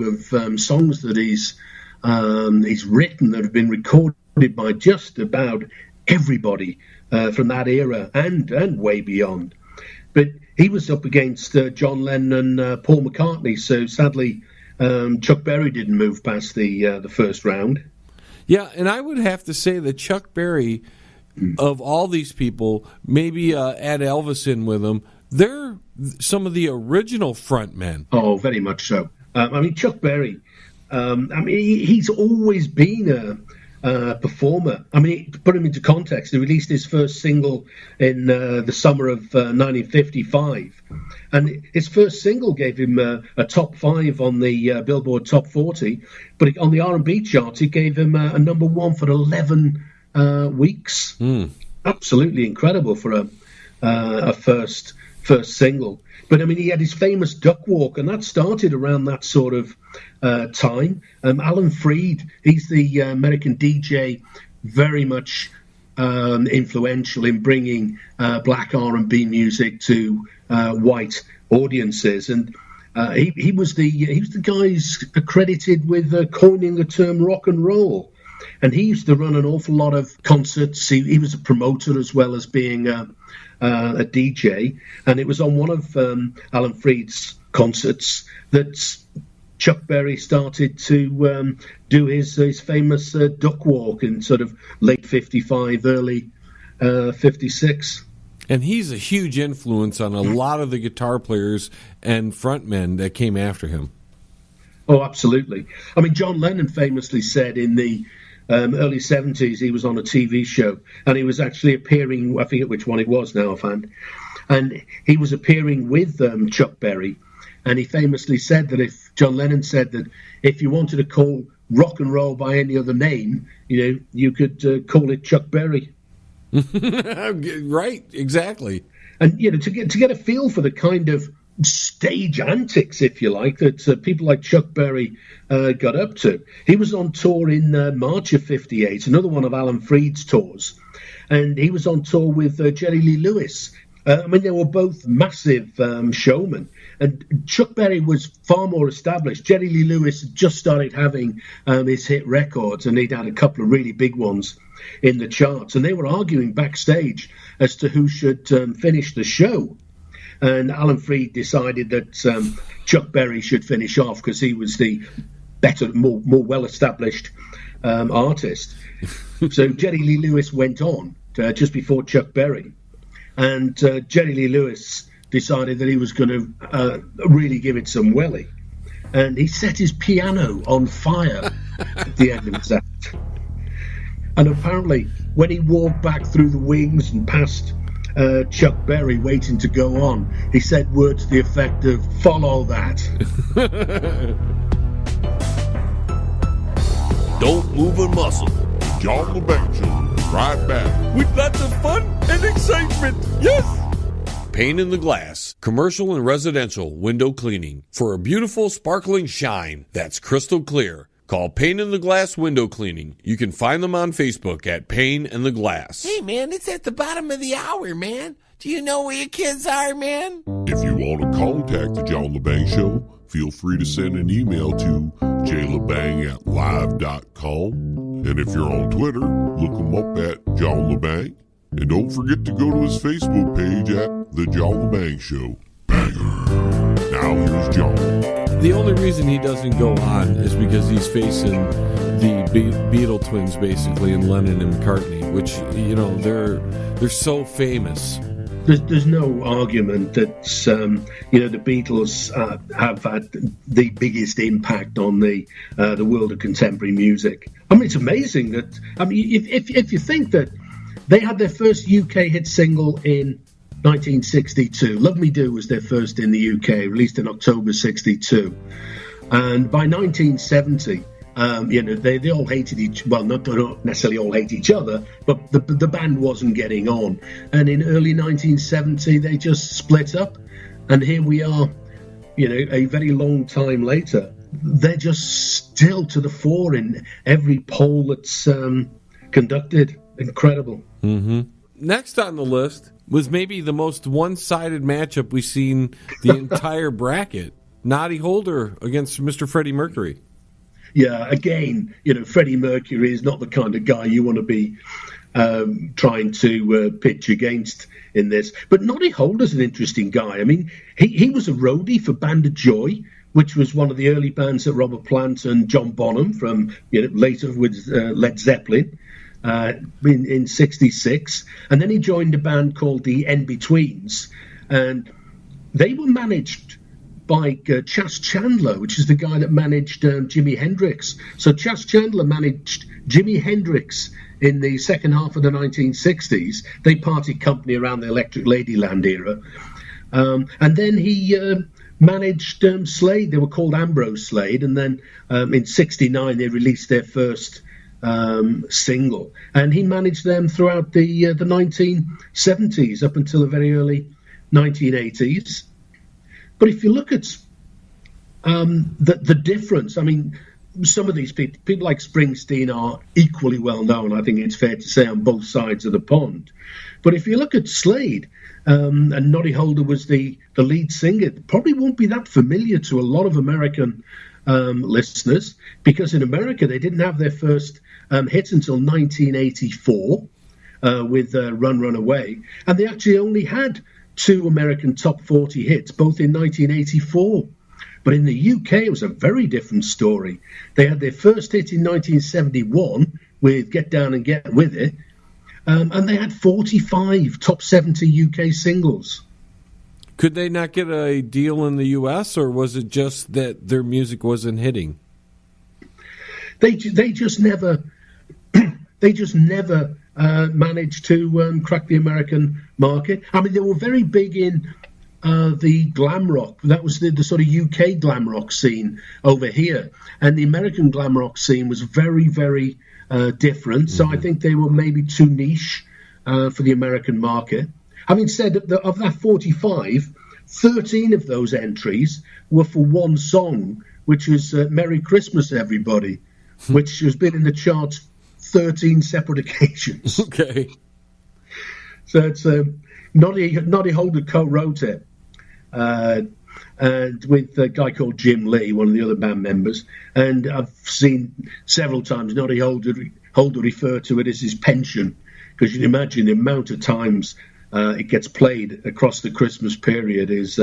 of songs that he's written that have been recorded by just about everybody from that era and way beyond. But he was up against John Lennon and Paul McCartney, so sadly Chuck Berry didn't move past the first round. Yeah, and I would have to say that Chuck Berry, of all these people, maybe add Elvis in with them, they're some of the original frontmen. Oh, very much so. Chuck Berry, he's always been a performer. To put him into context, he released his first single in the summer of 1955. And his first single gave him a top 5 on the Billboard Top 40. But on the R&B charts, it gave him a number 1 for 11 weeks. Absolutely incredible for a first single. But he had his famous duck walk, and that started around that sort of time. Alan Freed, he's the American DJ, very much influential in bringing black R&B music to white audiences, and he was the guy accredited with coining the term rock and roll. And he used to run an awful lot of concerts. He was a promoter as well as being a DJ. And it was on one of Alan Freed's concerts that Chuck Berry started to do his famous duck walk in sort of late 55, early 56. And he's a huge influence on a lot of the guitar players and frontmen that came after him. Oh, absolutely. John Lennon famously said in the early 70s he was on a TV show, and he was actually appearing, I forget which one it was now offhand, and he was appearing with Chuck Berry, and he famously said that John Lennon said that if you wanted to call rock and roll by any other name, you could call it Chuck Berry. Right, exactly. And to get a feel for the kind of stage antics, if you like, that people like Chuck Berry got up to. He was on tour in March of 58, another one of Alan Freed's tours, and he was on tour with Jerry Lee Lewis. They were both massive showmen, and Chuck Berry was far more established. Jerry Lee Lewis had just started having his hit records, and he'd had a couple of really big ones in the charts, and they were arguing backstage as to who should finish the show. And Alan Freed decided that Chuck Berry should finish off because he was the better, more well-established artist. So Jerry Lee Lewis went on just before Chuck Berry. And Jerry Lee Lewis decided that he was going to really give it some welly. And he set his piano on fire at the end of his act. And apparently, when he walked back through the wings and past Chuck Berry waiting to go on, he said words to the effect of, "Follow that." Don't move a muscle. John Lebang Show, right back. With lots of fun and excitement, yes! Pane in the Glass, commercial and residential window cleaning. For a beautiful, sparkling shine that's crystal clear, call Pane in the Glass Window Cleaning. You can find them on Facebook at Pane in the Glass. Hey, man, it's at the bottom of the hour, man. Do you know where your kids are, man? If you want to contact the John Lebang Show, feel free to send an email to jlebang@live.com. And if you're on Twitter, look him up at John Lebang. And don't forget to go to his Facebook page at The John Lebang Show. Banger. Now here's John. The only reason he doesn't go on is because he's facing the Beatle twins, basically, in Lennon and McCartney, which, they're so famous. There's no argument that the Beatles have had the biggest impact on the world of contemporary music. It's amazing that if you think that they had their first UK hit single in 1962. Love Me Do was their first in the UK, released in October 62, and by 1970. They all hated not necessarily all hate each other, but the band wasn't getting on. And in early 1970, they just split up. And here we are, a very long time later. They're just still to the fore in every poll that's conducted. Incredible. Mm-hmm. Next on the list was maybe the most one-sided matchup we've seen the entire bracket. Noddy Holder against Mr. Freddie Mercury. Yeah, again, Freddie Mercury is not the kind of guy you want to be trying to pitch against in this. But Noddy Holder's an interesting guy. I mean, he was a roadie for Band of Joy, which was one of the early bands that Robert Plant and John Bonham from later with Led Zeppelin in '66. And then he joined a band called the In-Betweens. And they were managed by Chas Chandler, which is the guy that managed Jimi Hendrix. So Chas Chandler managed Jimi Hendrix in the second half of the 1960s. They parted company around the Electric Ladyland era. And then he managed Slade. They were called Ambrose Slade. And then in '69, they released their first single. And he managed them throughout the 1970s up until the very early 1980s. But if you look at the difference, I mean, some of these people like Springsteen are equally well known, I think it's fair to say, on both sides of the pond. But if you look at Slade, and Noddy Holder was the lead singer, it probably won't be that familiar to a lot of American listeners, because in America they didn't have their first hit until 1984 with Run, Run Away. And they actually only had 2 American top 40 hits, both in 1984. But in the UK, it was a very different story. They had their first hit in 1971 with Get Down and Get With It, and they had 45 top 70 UK singles. Could they not get a deal in the US, or was it just that their music wasn't hitting? They just never managed to crack the American market. I mean, they were very big in the glam rock. That was the sort of UK glam rock scene over here. And the American glam rock scene was very, very different. So I think they were maybe too niche for the American market. Having said that, of that 45, 13 of those entries were for one song, which was Merry Christmas, Everybody, which has been in the charts 13 separate occasions. Okay. So it's Noddy Holder co-wrote it, and with a guy called Jim Lee, one of the other band members. And I've seen several times Noddy Holder refer to it as his pension, because you can imagine the amount of times it gets played across the Christmas period is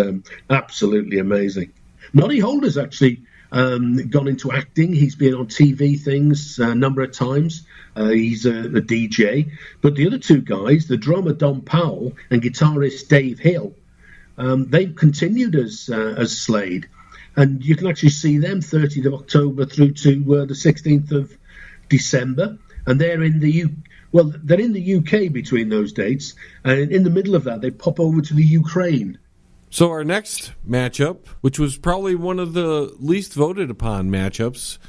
absolutely amazing. Noddy Holder's actually gone into acting. He's been on TV things a number of times. He's a DJ. But the other 2 guys, the drummer Don Powell and guitarist Dave Hill, they've continued as Slade. And you can actually see them 30th of October through to the 16th of December. And they're in the UK between those dates. And in the middle of that, they pop over to the Ukraine. So our next matchup, which was probably one of the least voted upon matchups,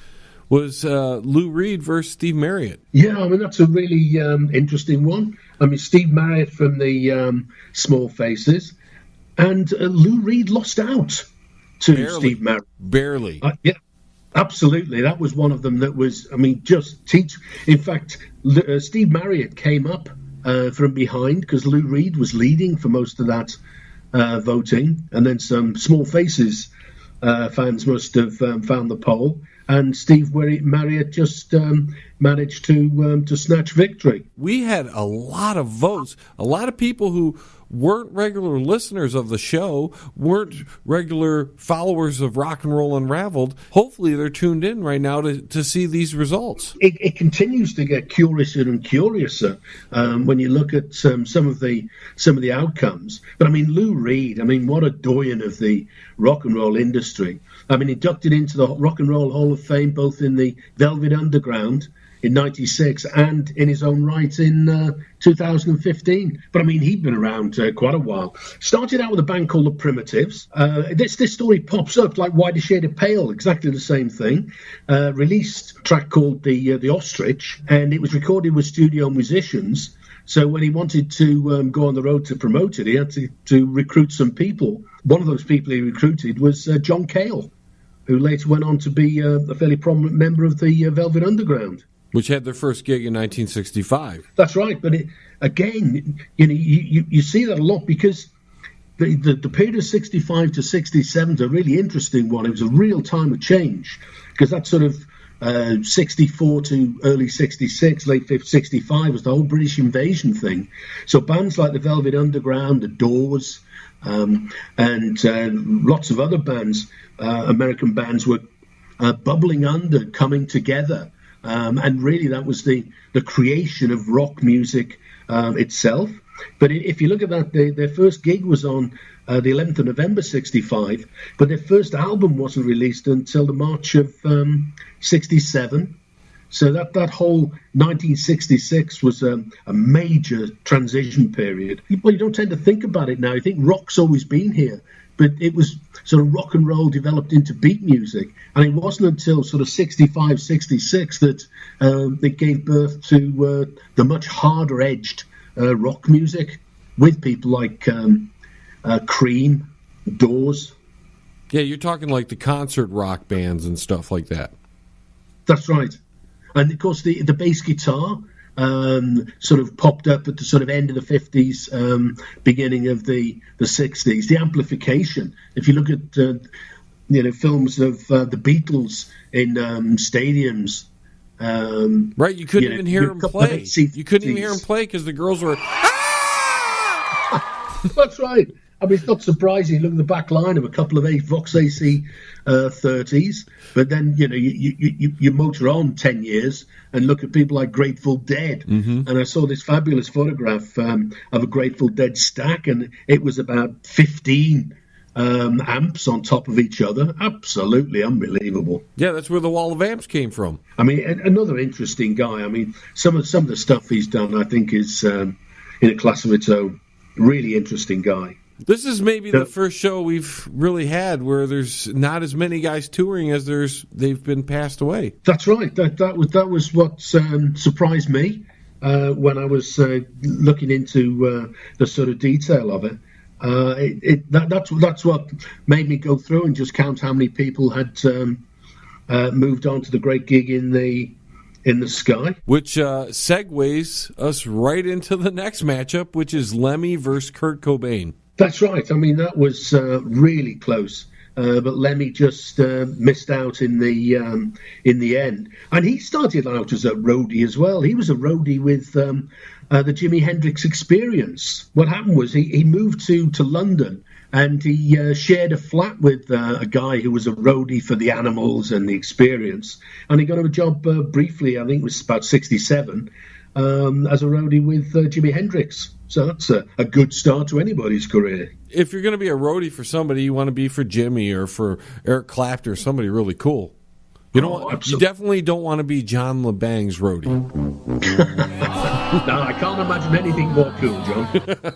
was Lou Reed versus Steve Marriott. Yeah, I mean, that's a really interesting one. I mean, Steve Marriott from the Small Faces, and Lou Reed lost out to Steve Marriott. Barely. Yeah, absolutely. That was one of them that was, I mean, just teach. In fact, Steve Marriott came up from behind because Lou Reed was leading for most of that voting, and then some Small Faces fans must have found the poll, and Steve Marriott just managed to snatch victory. We had a lot of votes. A lot of people who weren't regular listeners of the show, weren't regular followers of Rock'n'Roll Unravelled. Hopefully they're tuned in right now to see these results. It continues to get curiouser and curiouser when you look at some of the outcomes. But I mean, Lou Reed, I mean, what a doyen of the rock and roll industry. I mean, inducted into the Rock and Roll Hall of Fame, both in the Velvet Underground in '96 and in his own right in 2015. But I mean, he'd been around quite a while. Started out with a band called The Primitives. This story pops up like Whiter Shade of Pale, exactly the same thing. Released a track called the Ostrich, and it was recorded with studio musicians. So when he wanted to go on the road to promote it, he had to recruit some people. One of those people he recruited was John Cale, who later went on to be a fairly prominent member of the Velvet Underground. Which had their first gig in 1965. That's right, but again, you see that a lot because the period of 65 to 67 is a really interesting one. It was a real time of change, because that sort of 64 to early 66, late 65 was the whole British invasion thing. So bands like the Velvet Underground, the Doors, and lots of other bands, American bands, were bubbling under, coming together. And really that was the creation of rock music itself. But if you look at that, their first gig was on the 11th of November 65, but their first album wasn't released until the March of 67. So that whole 1966 was a major transition period. Well, you don't tend to think about it now. You think rock's always been here, but it was sort of rock and roll developed into beat music. And it wasn't until sort of 65, 66 that it gave birth to the much harder-edged rock music with people like Cream, Doors. Yeah, you're talking like the concert rock bands and stuff like that. That's right. And of course the bass guitar sort of popped up at the sort of end of the 50s, beginning of the 60s. The amplification, if you look at films of the Beatles in stadiums, right, you couldn't even hear them play. You couldn't even hear them play because the girls were. That's right. I mean, it's not surprising. Look at the back line of a couple of Vox AC 30s, but then you motor on 10 years and look at people like Grateful Dead. Mm-hmm. And I saw this fabulous photograph of a Grateful Dead stack, and it was about 15 amps on top of each other. Absolutely unbelievable. Yeah, that's where the wall of amps came from. I mean, another interesting guy. I mean, some of the stuff he's done, I think, is in a class of its own. Really interesting guy. This is maybe the first show we've really had where there's not as many guys touring as they've been passed away. That's right. That was what surprised me when I was looking into the sort of detail of it. That's what made me go through and just count how many people had moved on to the great gig in the sky. Which segues us right into the next matchup, which is Lemmy versus Kurt Cobain. That's right. I mean, that was really close, but Lemmy just missed out in the end. And he started out as a roadie as well. He was a roadie with the Jimi Hendrix Experience. What happened was he moved to London, and he shared a flat with a guy who was a roadie for the Animals and the Experience. And he got a job briefly, I think it was about 67, as a roadie with Jimi Hendrix. So that's a good start to anybody's career. If you're going to be a roadie for somebody, you want to be for Jimmy or for Eric Clapton or somebody really cool. You definitely don't want to be John Lebang's roadie. No, I can't imagine anything more cool, John.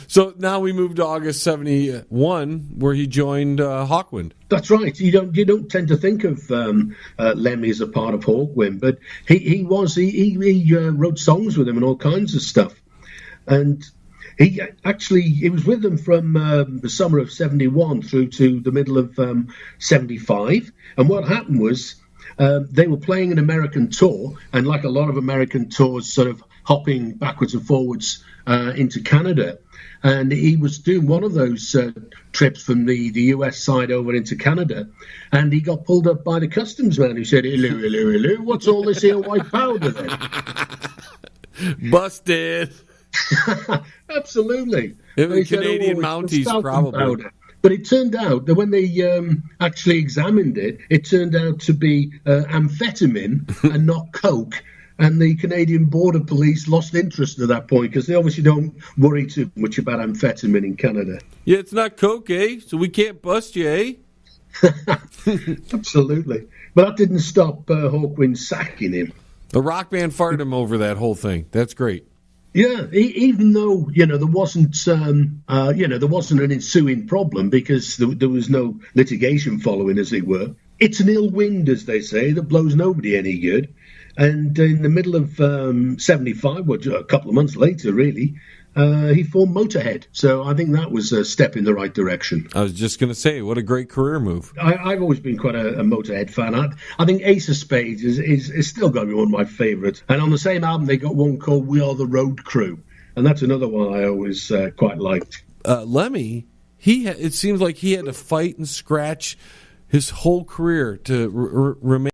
So now we move to August 71, where he joined Hawkwind. That's right. You don't tend to think of Lemmy as a part of Hawkwind, but he wrote songs with him and all kinds of stuff. And he was with them from the summer of 71 through to the middle of 75. And what happened was they were playing an American tour, and like a lot of American tours, sort of hopping backwards and forwards into Canada. And he was doing one of those trips from the US side over into Canada, and he got pulled up by the customs man who said, hello, what's all this here white powder then? Busted. Absolutely. It was Canadian Mounties, probably. Powder. But it turned out that when they actually examined it, it turned out to be amphetamine and not coke. And the Canadian Border Police lost interest at that point because they obviously don't worry too much about amphetamine in Canada. Yeah, it's not coke, eh? So we can't bust you, eh? Absolutely. But that didn't stop Hawkwind sacking him. The rock band fired him over that whole thing. That's great. Yeah, even though there wasn't an ensuing problem because there was no litigation following, as it were. It's an ill wind, as they say, that blows nobody any good. And in the middle of 75, a couple of months later, really, he formed Motorhead. So I think that was a step in the right direction. I was just going to say, what a great career move. I've always been quite a Motorhead fan. I think Ace of Spades is still going to be one of my favourites. And on the same album, they got one called We Are the Road Crew. And that's another one I always quite liked. Lemmy it seems like he had to fight and scratch his whole career to remain